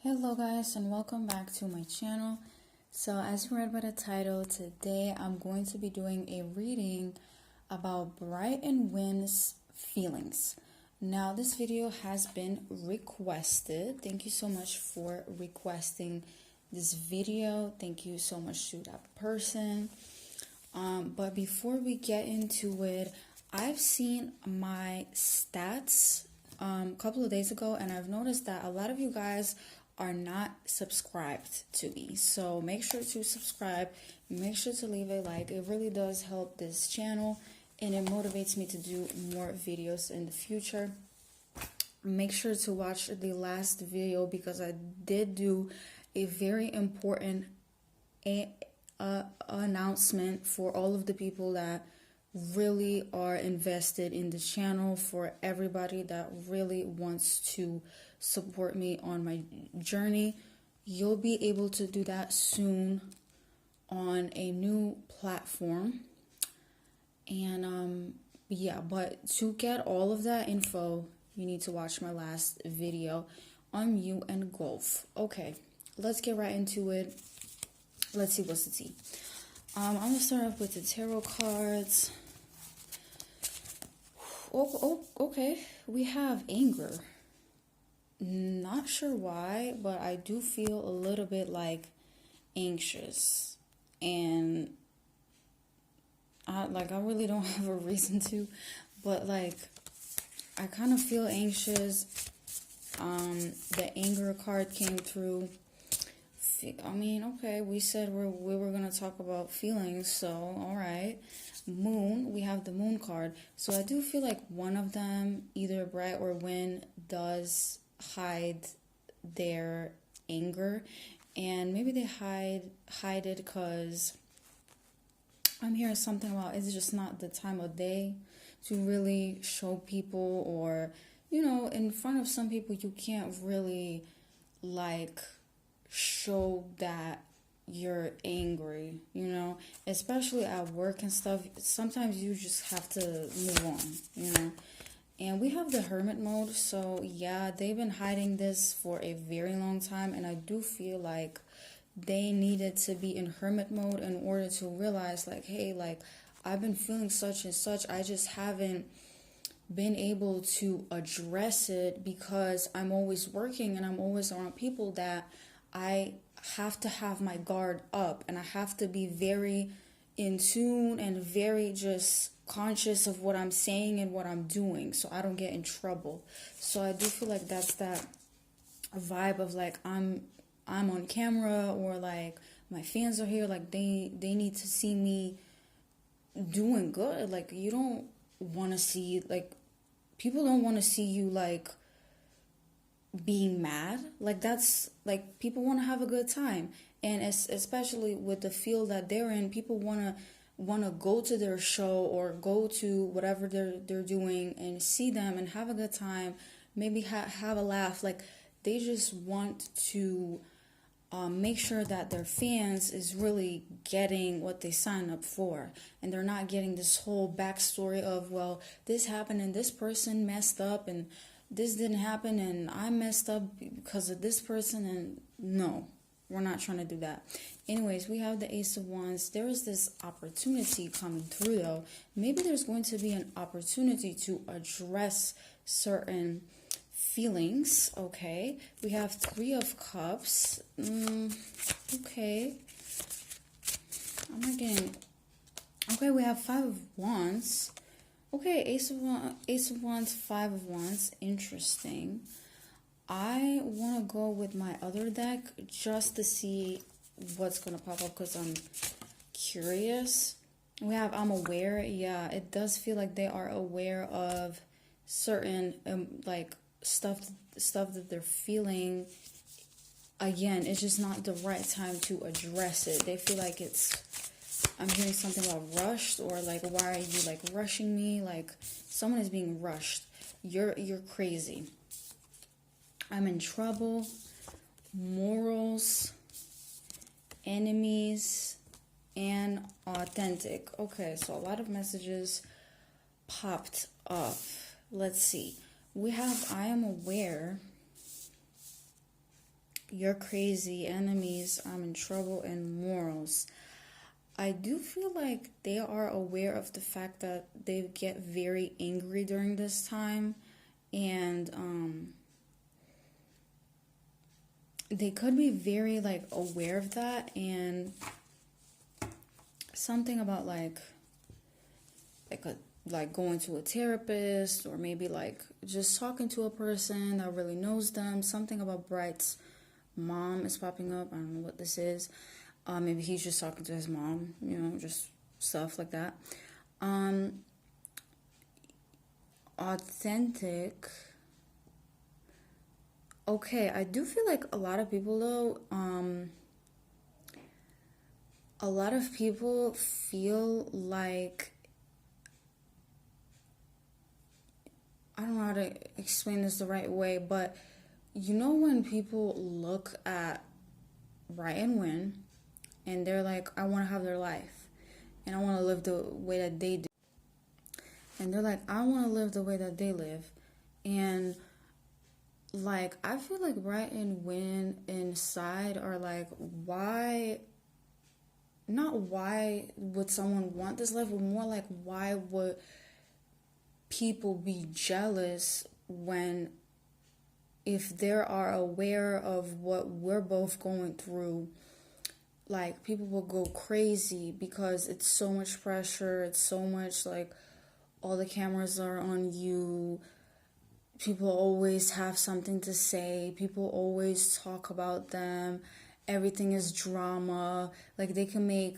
Hello guys and welcome back to my channel. So as you read by the title, today I'm going to be doing a reading about Brightwin's feelings. Now this video has been requested. Thank you so much for requesting this video. Thank you so much to that person. But before we get into it, I've seen my stats a couple of days ago, and I've noticed that a lot of you guys are not subscribed to me. So make sure to subscribe, make sure to leave a like. It really does help this channel and it motivates me to do more videos in the future. Make sure to watch the last video because I did do a very important announcement for all of the people that really are invested in the channel, for everybody that really wants to support me on my journey. You'll be able to do that soon on a new platform. And yeah, but to get all of that info, you need to watch my last video on you and golf. Okay, let's get right into it. Let's see what's the tea. I'm gonna start off with the tarot cards. Okay, we have anger. Not sure why, but I do feel a little bit like anxious, and I really don't have a reason to, but like I kind of feel anxious. The anger card came through. I mean, okay, we said we were gonna talk about feelings, so all right. Moon, we have the moon card, so I do feel like one of them, either Bright or Win, does hide their anger, and maybe they hide it because I'm hearing something about it's just not the time of day to really show people, or in front of some people you can't really like show that you're angry, especially at work and stuff. Sometimes you just have to move on. And we have the hermit mode, so yeah, they've been hiding this for a very long time, and I do feel like they needed to be in hermit mode in order to realize, like, hey, like, I've been feeling such and such, I just haven't been able to address it because I'm always working and I'm always around people that I have to have my guard up, and I have to be very in tune and very just conscious of what I'm saying and what I'm doing so I don't get in trouble. So I do feel like that's that vibe of like I'm on camera, or like my fans are here, like they need to see me doing good. Like you don't want to see, like, people don't want to see you like being mad. Like that's like, people want to have a good time, and especially with the field that they're in, people want to go to their show or go to whatever they're doing and see them and have a good time, maybe have a laugh. Like they just want to make sure that their fans is really getting what they sign up for, and they're not getting this whole backstory of, well, this happened and this person messed up and this didn't happen and I messed up because of this person. And no, we're not trying to do that. Anyways, we have the Ace of Wands. There is this opportunity coming through though. Maybe there's going to be an opportunity to address certain feelings. Okay, we have Three of Cups. Okay, I'm not getting. Okay, we have Five of Wands. Okay, Ace of Wands, Five of Wands. Interesting. I want to go with my other deck just to see what's gonna pop up because I'm curious. We have I'm aware. Yeah, it does feel like they are aware of certain like stuff that they're feeling. Again, it's just not the right time to address it. They feel like I'm hearing something about rushed, or like, why are you like rushing me? Like someone is being rushed. You're crazy. I'm in trouble. Morals, enemies, and authentic. Okay, so a lot of messages popped up. Let's see. We have I am aware. You're crazy, enemies, I'm in trouble, and morals. I do feel like they are aware of the fact that they get very angry during this time, and they could be very like aware of that, and something about like a like going to a therapist, or maybe like just talking to a person that really knows them. Something about Bright's mom is popping up. I don't know what this is. Maybe he's just talking to his mom, just stuff like that. Um, Authentic. Okay, I do feel like a lot of people though, a lot of people feel like, I don't know how to explain this the right way, but when people look at Brightwin and they're like, I want to have their life and I want to live the way that they do. And they're like, I want to live the way that they live. And like, I feel like Bright and Win inside are like, not why would someone want this life, but more like, why would people be jealous when, if they are aware of what we're both going through, like people will go crazy because it's so much pressure, it's so much like all the cameras are on you, people always have something to say, people always talk about them, everything is drama. Like they can they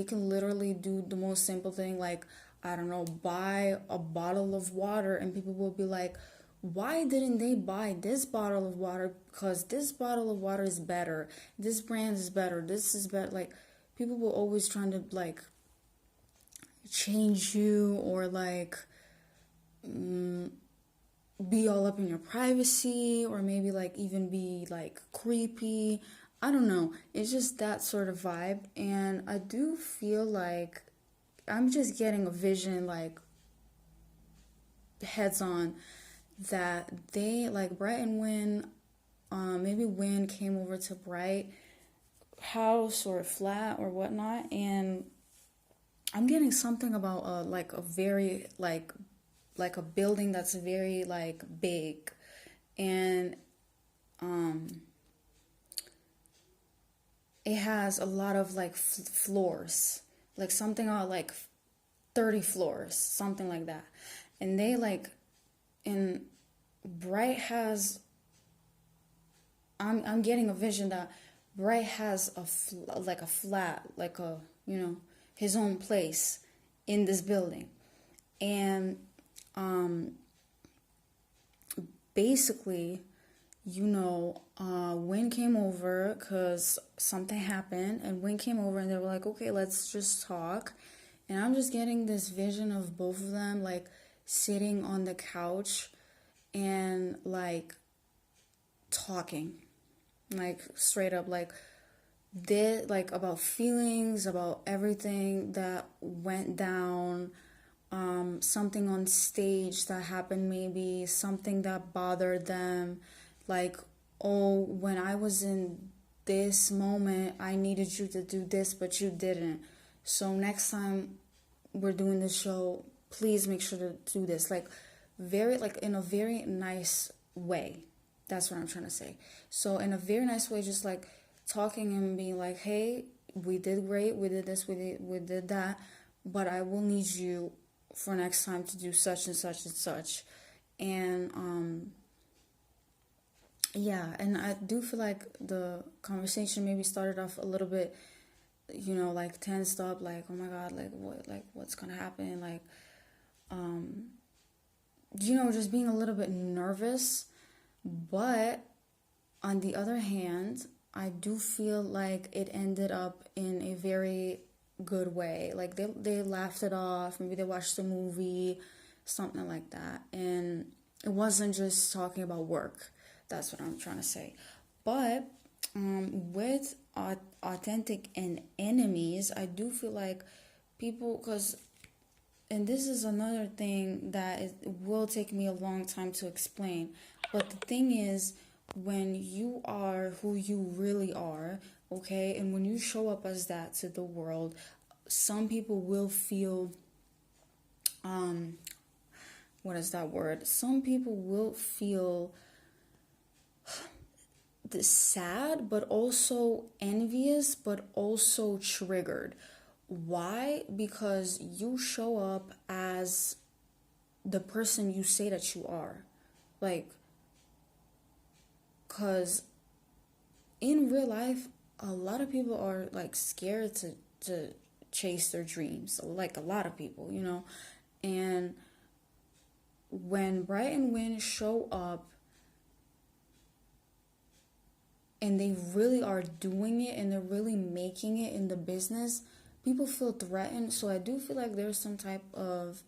can literally do the most simple thing, like, I don't know, buy a bottle of water, and people will be like, why didn't they buy this bottle of water? Because this bottle of water is better, this brand is better, this is better. Like people will always trying to like change you, or like be all up in your privacy, or maybe like even be like creepy. I don't know. It's just that sort of vibe. And I do feel like I'm just getting a vision, like heads on, that they like Bright and Win, maybe Win came over to Bright house or flat or whatnot, and I'm getting something about like a very like a building that's very like big, and it has a lot of like floors, like something about like 30 floors, something like that. And they like, and Bright has, I'm getting a vision that Bright has like a flat, like a, his own place in this building. And basically, Win came over because something happened, and Win came over and they were like, okay, let's just talk. And I'm just getting this vision of both of them like sitting on the couch and like talking, like straight up, like about feelings, about everything that went down, something on stage that happened, maybe something that bothered them, like, oh, when I was in this moment, I needed you to do this, but you didn't. So next time we're doing this show, please make sure to do this. Like, very, like, in a very nice way. That's what I'm trying to say. So in a very nice way, just like talking and being like, hey, we did great, we did this, we did that, but I will need you for next time to do such and such and such. And yeah, and I do feel like the conversation maybe started off a little bit, like tensed up, like, oh my god, what's gonna happen, like, just being a little bit nervous. But on the other hand, I do feel like it ended up in a very good way. Like they laughed it off, maybe they watched a movie, something like that. And it wasn't just talking about work. That's what I'm trying to say. But with authentic and enemies, I do feel like people, and this is another thing that will take me a long time to explain. But the thing is, when you are who you really are, okay, and when you show up as that to the world, some people will feel, um, what is that word? Some people will feel the sad, but also envious, but also triggered. Why? Because you show up as the person you say that you are. Like, because in real life, a lot of people are like scared to chase their dreams. Like a lot of people, you know. And when Brightwin show up and they really are doing it and they're really making it in the business, people feel threatened. So I do feel like there's some type of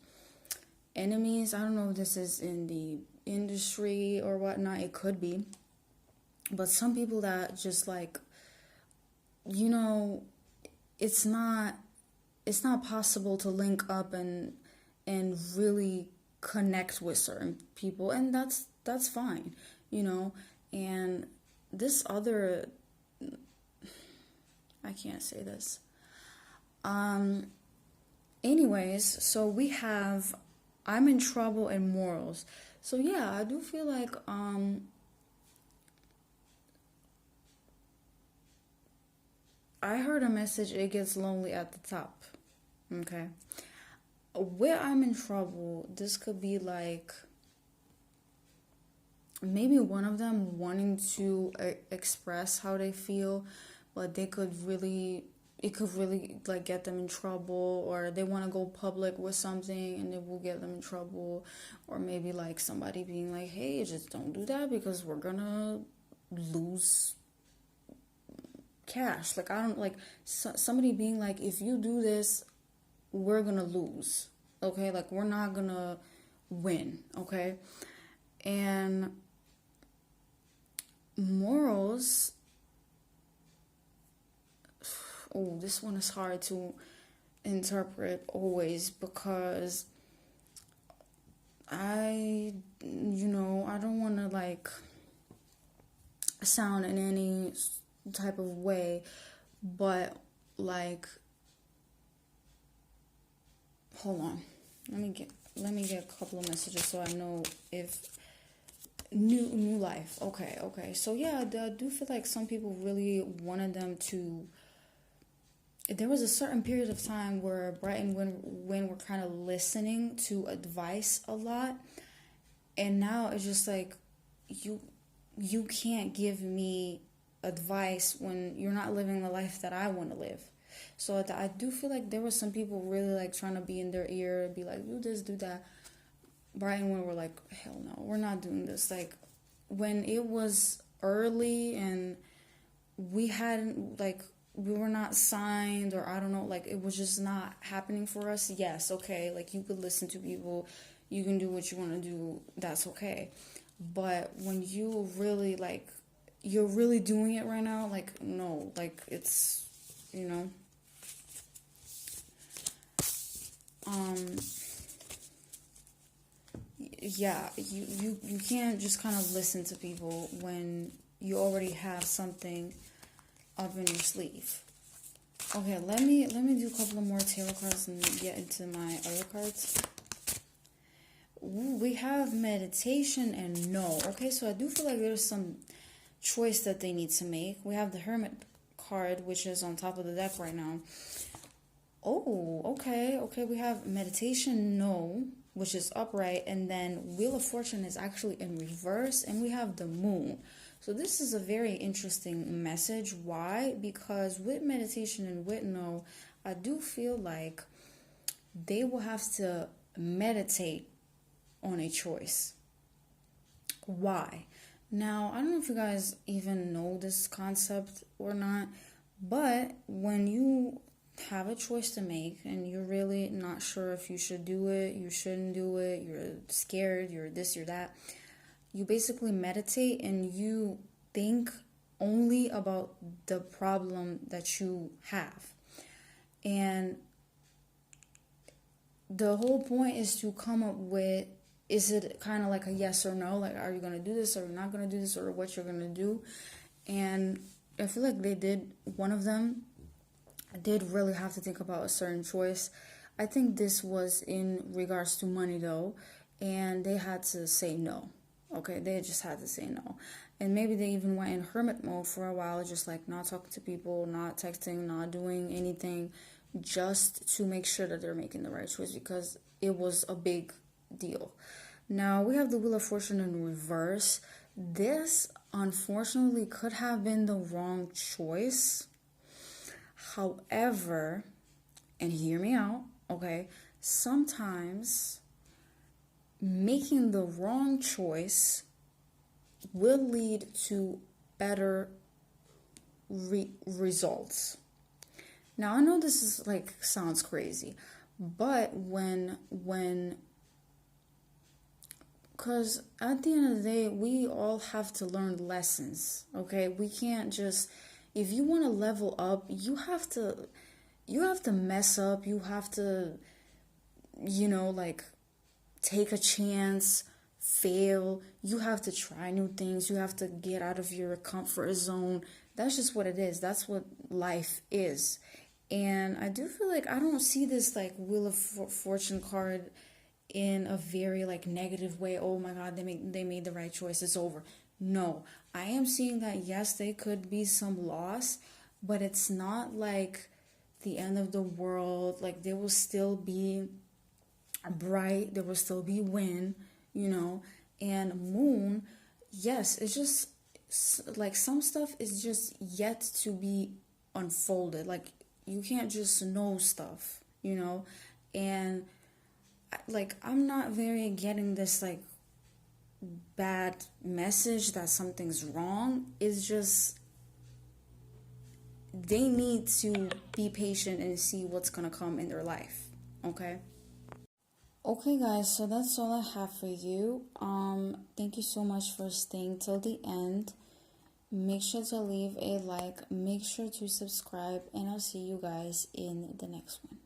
enemies. I don't know if this is in the industry or whatnot. It could be. But some people that just like, you know, it's not possible to link up and really connect with certain people, and that's fine, you know. And this other, I can't say this. Anyways, so we have I'm in trouble and morals. So yeah, I do feel like I heard a message, it gets lonely at the top. Okay. Where I'm in trouble, this could be like maybe one of them wanting to express how they feel, but it could really like get them in trouble, or they want to go public with something and it will get them in trouble, or maybe like somebody being like, hey, just don't do that because we're gonna lose cash. Like I don't like somebody being like, if you do this, we're gonna lose. Okay, like we're not gonna win. Okay, and morals. Oh, this one is hard to interpret always because I don't want to like sound in any type of way, but like, hold on, let me get a couple of messages so I know if new life. Okay. So yeah, I do feel like some people really wanted them to. There was a certain period of time where Bright and Win were kind of listening to advice a lot, and now it's just like you can't give me advice when you're not living the life that I want to live. So I do feel like there were some people really like trying to be in their ear and be like, do this, do that. Bright and Win were like, hell no, we're not doing this. Like when it was early and we hadn't like we were not signed, or I don't know, like it was just not happening for us. Yes, okay, like you could listen to people, you can do what you want to do, that's okay. But when you really like you're really doing it right now, like no, like it's you know um yeah, you can't just kind of listen to people when you already have something up in your sleeve. Okay, let me do a couple of more tarot cards and get into my other cards. Ooh, we have meditation and no. Okay, so I do feel like there's some choice that they need to make. We have the Hermit card, which is on top of the deck right now. Oh, okay. We have meditation, no, which is upright, and then Wheel of Fortune is actually in reverse, and we have the Moon. So this is a very interesting message. Why? Because with meditation and with no, I do feel like they will have to meditate on a choice. Why? Now, I don't know if you guys even know this concept or not, but when you have a choice to make and you're really not sure if you should do it, you shouldn't do it, you're scared, you're this, you're that, you basically meditate and you think only about the problem that you have. And the whole point is to come up with is it kind of like a yes or no? Like, are you going to do this or you're not going to do this, or what you're going to do? And I feel like one of them did really have to think about a certain choice. I think this was in regards to money though, and they had to say no. Okay, they just had to say no. And maybe they even went in hermit mode for a while, just like not talking to people, not texting, not doing anything, just to make sure that they're making the right choice, because it was a big deal. Now we have the Wheel of Fortune in reverse. This unfortunately could have been the wrong choice. However, and hear me out, okay, sometimes making the wrong choice will lead to better results. Now I know this is like sounds crazy, but because at the end of the day, we all have to learn lessons, okay? We can't just, if you want to level up, you have to mess up, you have to, like take a chance, fail, you have to try new things, you have to get out of your comfort zone. That's just what it is. That's what life is. And I do feel like I don't see this like Wheel of Fortune card in a very like negative way. Oh my god, they made the right choice, it's over. No, I am seeing that yes, there could be some loss, but it's not like the end of the world. Like there will still be bright, there will still be wind, and moon. Yes, it's just like some stuff is just yet to be unfolded. Like you can't just know stuff, and like I'm not very getting this like bad message that something's wrong. It's just they need to be patient and see what's gonna come in their life. Okay guys, so that's all I have for you. Thank you so much for staying till the end. Make sure to leave a like, make sure to subscribe, and I'll see you guys in the next one.